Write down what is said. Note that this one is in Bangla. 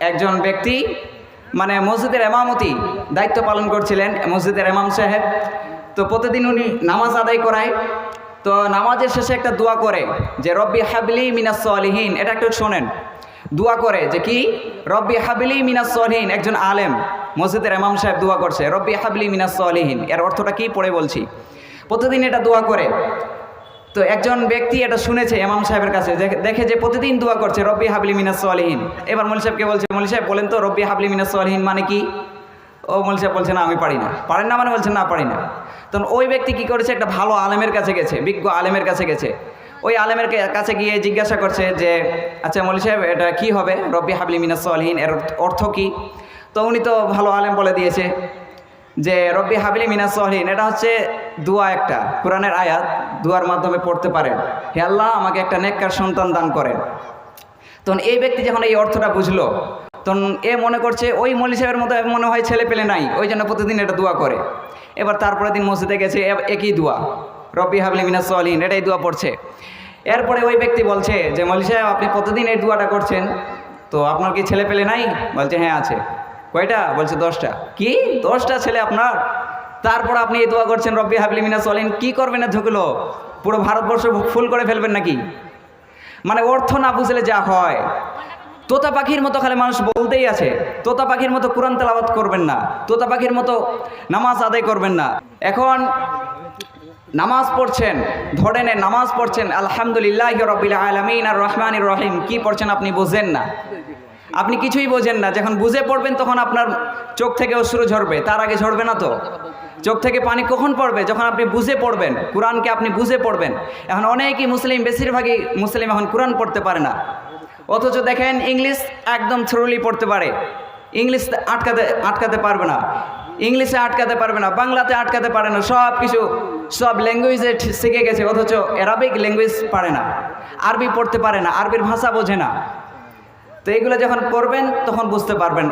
একজন ব্যক্তি মানে মসজিদের ইমামতি দায়িত্ব পালন করছিলেন, মসজিদের ইমাম সাহেব। তো প্রতিদিন উনি নামাজ আদায় করায়। তো নামাজের শেষে একটা দোয়া করে যে রব্বি হাবলি মিনাস সলিহিন। এটা একটু শোনেন, দোয়া করে যে কি, রব্বি হাবলি মিনাস সলিহিন। একজন আলেম মসজিদের ইমাম সাহেব দোয়া করছে রব্বি হাবলি মিনাস সলিহিন। এর অর্থটা কি পড়ে বলছি। প্রতিদিন এটা দোয়া করে। তো একজন ব্যক্তি এটা শুনেছে ইমাম সাহেবের কাছে, দেখে যে প্রতিদিন দোয়া করছে রব্বি হাবলি মিনাস সলিহিন। এবার মৌলভী সাহেবকে বলছে, মৌলভী সাহেব বলেন তো রব্বি হাবলি মিনাস সলিহিন মানে কি। ও মৌলভী সাহেব বলছে না আমি পারি না। পারেন না মানে বলছেন না পারি না। তখন ওই ব্যক্তি কি করেছে, একটা ভালো আলেমের কাছে গেছে, বিজ্ঞ আলেমের কাছে গেছে। ওই আলেমের কাছে গিয়ে জিজ্ঞাসা করছে যে আচ্ছা মৌলভী সাহেব এটা কি হবে রব্বি হাবলি মিনাস সলিহিন, এর অর্থ কি। তো উনি তো ভালো আলেম বলে দিয়েছে যে রব্বি হাবলি মিনাস সলিহিন এটা হচ্ছে দোয়া, একটা কোরআনের আয়াত, দোয়ার মাধ্যমে পড়তে পারেন হে আল্লাহ আমাকে একটা নেককার সন্তান দান করেন। তখন এই ব্যক্তি যখন এই অর্থটা বুঝলো, তখন এ মনে করছে ওই মৌলভী সাহেবের মতো মনে হয় ছেলে পেলে নাই, ওই জন্য প্রতিদিন এটা দোয়া করে। এবার তারপরে দিন মসজিদে গেছে, একই দোয়া রব্বি হাবলি মিনাস সলিহিন এটাই দোয়া পড়ছে। এরপরে ওই ব্যক্তি বলছে যে মৌলভী সাহেব আপনি প্রতিদিন এই দোয়াটা করছেন, তো আপনার কি ছেলে পেলে নাই। বলছে হ্যাঁ আছে। কয়টা। বলছে 10টা। কি 10টা ছেলে আপনার। তারপর আপনি এই দোয়া করছেন রব্বি হাবলি মিনাস সলিহিন, কি করবেন না ঝুঁকলো, পুরো ভারতবর্ষ ফুল করে ফেলবেন নাকি। মানে অর্থ না বুঝলে যা হয়। তোতা পাখির মতো খালি মানুষ বলতেই আছে, তোতা পাখির মতো কোরআন তেলাওয়াত করবেন না, তোতা পাখির মতো নামাজ আদায় করবেন না। এখন নামাজ পড়ছেন, ধরেন নামাজ পড়ছেন আলহামদুলিল্লাহি রাব্বিল আলামিন আর রহমানির রহিম, কি পড়ছেন আপনি বোঝেন না, আপনি কিছুই বোঝেন না। যখন বুঝে পড়বেন তখন আপনার চোখ থেকে অশ্রু ঝরবে, তার আগে ঝরবে না তো। চোখ থেকে পানি কখন পড়বে, যখন আপনি বুঝে পড়বেন, কোরআনকে আপনি বুঝে পড়বেন। এখন অনেকেই মুসলিম, বেশিরভাগই মুসলিম এখন কোরআন পড়তে পারে না, অথচ দেখেন ইংলিশ একদম থ্রুলি পড়তে পারে, ইংলিশ আটকাতে পারবে না, ইংলিশে আটকাতে পারবে না, বাংলাতে আটকাতে পারে না, সব কিছু সব ল্যাঙ্গুয়েজে শিখে গেছে, অথচ অ্যারাবিক ল্যাঙ্গুয়েজ পারে না, আরবি পড়তে পারে না, আরবির ভাষা বোঝে না। তো এইগুলো যখন করবেন তখন বুঝতে পারবেন।